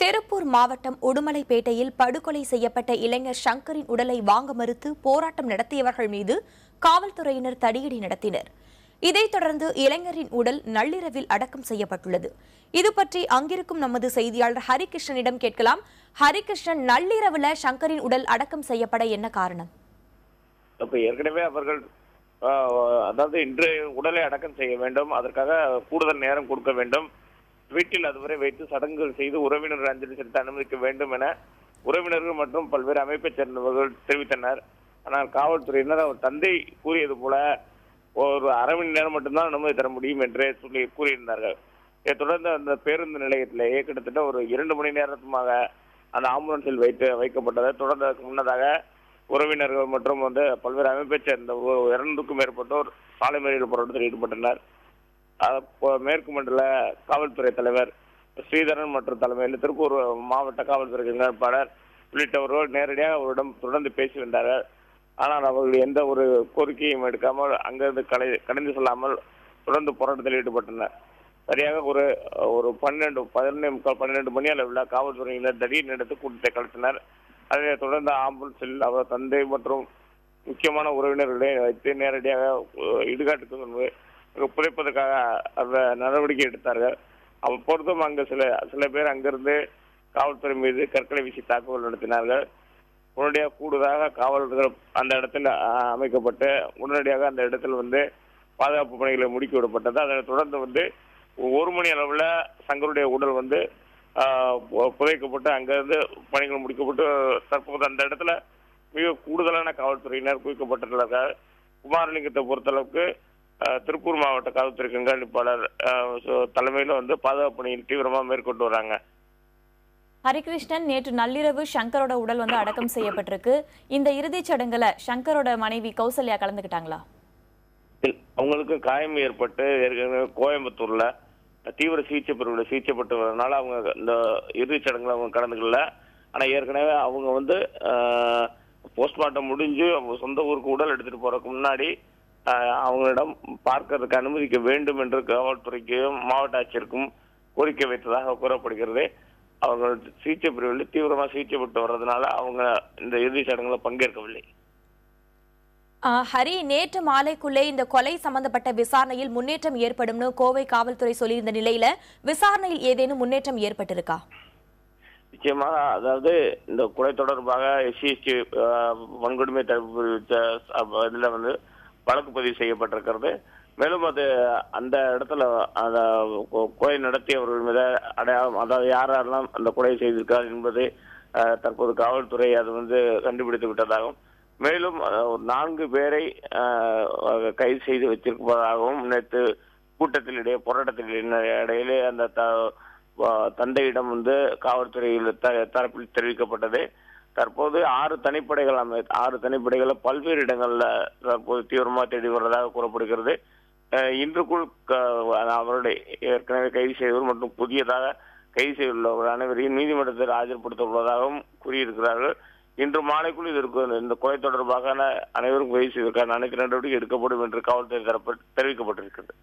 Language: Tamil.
திருப்பூர் மாவட்டம் உடுமலைப்பேட்டையில் படுகொலை செய்யப்பட்ட இளைஞர் சங்கரின் உடலை வாங்க மறுத்து போராட்டம் நடத்தியவர்கள் மீது காவல்துறையினர் தடியடி நடத்தினர். இதைத் தொடர்ந்து இளைஞரின் உடல் நள்ளிரவில் அடக்கம் செய்யப்பட்டுள்ளது. இதுபற்றி அங்கிருக்கும் நமது செய்தியாளர் ஹரிகிருஷ்ணனிடம் கேட்கலாம். ஹரிகிருஷ்ணன், நள்ளிரவுல சங்கரின் உடல் அடக்கம் செய்யப்பட என்ன காரணம்? ஏற்கனவே அவர்கள் அதாவது இன்று உடலை அடக்கம் செய்ய வேண்டும், அதற்காக கூடுதல் நேரம் கொடுக்க வேண்டும், வீட்டில் அதுவரை வைத்து சடங்குகள் செய்து உறவினர்கள் அஞ்சலி செலுத்த அனுமதிக்க வேண்டும் என உறவினர்கள் மற்றும் பல்வேறு அமைப்பைச் சேர்ந்தவர்கள் தெரிவித்தனர். ஆனால் காவல்துறையினர் அவர் தந்தை கூறியது போல ஒரு அரை மணி நேரம் மட்டும்தான் அனுமதி தர முடியும் என்று கூறியிருந்தார்கள். இதைத் தொடர்ந்து அந்த பேருந்து நிலையத்திலேயே கிட்டத்தட்ட ஒரு 2 மணி நேரத்துமாக அந்த ஆம்புலன்ஸில் வைக்கப்பட்டது. தொடர்ந்து அதற்கு முன்னதாக உறவினர்கள் மற்றும் பல்வேறு அமைப்பைச் சேர்ந்த 200க்கும் மேற்பட்டோர் சாலை மறியல் போராட்டத்தில் ஈடுபட்டனர். மேற்கு மண்டல காவல்துறை தலைவர் ஸ்ரீதரன் மற்றும் தலைமையில் திருப்பூர் மாவட்ட காவல்துறை கண்காணிப்பாளர் உள்ளிட்டவர்கள் நேரடியாக அவரிடம் தொடர்ந்து பேசி வந்தார்கள். ஆனால் அவர்கள் எந்த ஒரு கோரிக்கையும் எடுக்காமல் அங்கிருந்து கடந்து செல்லாமல் தொடர்ந்து போராட்டத்தில் ஈடுபட்டனர். சரியாக ஒரு 12 மணி அளவில் காவல்துறையினர் திடீர் எடுத்து கூட்டத்தை கலைத்தனர். அதை தொடர்ந்து ஆம்புலன்ஸில் அவர் தந்தை மற்றும் முக்கியமான உறவினர்களை வைத்து நேரடியாக இடுகாட்டுக்கு புதைப்பதற்காக அந்த நடவடிக்கை எடுத்தார்கள். அப்பொழுதும் அங்கு சில பேர் அங்கிருந்து காவல்துறை மீது கற்களை வீசி தாக்குதல் நடத்தினார்கள். உடனடியாக கூடுதலாக காவலர்கள் அந்த இடத்தில் அமைக்கப்பட்டு உடனடியாக அந்த இடத்தில் பாதுகாப்பு பணிகளை முடுக்கி விடப்பட்டது. அதனைத் தொடர்ந்து 1 மணி அளவில் சங்கருடைய உடல் புதைக்கப்பட்டு அங்கிருந்து பணிகள் முடிக்கப்பட்டு தற்போது அந்த இடத்துல மிக கூடுதலான காவல்துறையினர் குவிக்கப்பட்டுள்ளார்கள். குமாரலிங்கத்தை பொறுத்தளவுக்கு திருப்பூர் மாவட்ட காவல்துறை கண்காணிப்பாளர் தலைமையில் பாதுகாப்பு பணியில் தீவிரமாக மேற்கொண்டு வராங்க. ஹரிகிருஷ்ணன், நேற்று நள்ளிரவு சங்கரோட உடல் அடக்கம் செய்யப்பட்டிருக்கு. இந்த இறுதிச் சடங்குல சங்கரோட மனைவி கௌசல்யா கலந்துக்கிட்டாங்களா? அவங்களுக்கு காயம் ஏற்பட்டு கோயம்புத்தூர்ல தீவிர சிகிச்சை பிரிவுல சிகிச்சைப்பட்டு வரதுனால அவங்க இந்த இறுதிச் சடங்குல அவங்க கலந்துக்கல. ஆனா ஏற்கனவே அவங்க போஸ்ட்மார்ட்டம் முடிஞ்சு அவங்க சொந்த ஊருக்கு உடல் எடுத்துட்டு போறதுக்கு முன்னாடி அவங்களிடம் பார்க்கறதுக்கு அனுமதிக்க வேண்டும் என்று காவல்துறைக்கும் மாவட்ட ஆட்சியருக்கும் கோரிக்கை வைத்ததாக கூறப்படுகிறது. அவர்கள் சிகிச்சை பிரிவில் தீவிரமாக சிகிச்சைப்பட்டு வர்றதுனால அவங்க இந்த இறுதி சடங்குல பங்கேற்கவில்லை. ஹரி, நேற்று மாலைக்குள்ளே இந்த கொலை சம்பந்தப்பட்ட விசாரணையில் முன்னேற்றம் ஏற்படும்னு கோவை காவல்துறை சொல்லியிருந்த நிலையில விசாரணையில் ஏதேனும் முன்னேற்றம் ஏற்பட்டிருக்கா? நிச்சயமாக, அதாவது இந்த கொலை தொடர்பாக SC/ST வன்கொடுமை தடுப்பு இதுல வழக்கு பதிவு செய்யப்பட்டிருக்கிறது. மேலும் அது அந்த இடத்துல அந்த கொலை நடத்தியவர்கள் மீது அடையாளம், அதாவது யாரெல்லாம் அந்த கொலை செய்திருக்கார் என்பதை தற்போது காவல்துறை அது கண்டுபிடித்து விட்டதாகவும், மேலும் 4 பேரை கைது செய்து வச்சிருப்பதாகவும் நேற்று போராட்டத்தில் இடையிலே அந்த தந்தையிடம் காவல்துறையில் தரப்பில் தெரிவிக்கப்பட்டது. தற்போது 6 தனிப்படைகளை பல்வேறு இடங்கள்ல தற்போது தீவிரமாக தேடி வருவதாக கூறப்படுகிறது. இன்றுக்குள் அவருடைய ஏற்கனவே கைது செய்தவர் மற்றும் புதியதாக கைது செய்துள்ளவர் அனைவரையும் நீதிமன்றத்தில் ஆஜர்படுத்த உள்ளதாகவும் கூறியிருக்கிறார்கள். இன்று மாலைக்குள் இந்த கொலை தொடர்பாக அனைவரும் கைது செய்வதற்கான அனைத்து நடவடிக்கை எடுக்கப்படும் என்று காவல்துறை தரப்பு தெரிவிக்கப்பட்டிருக்கிறது.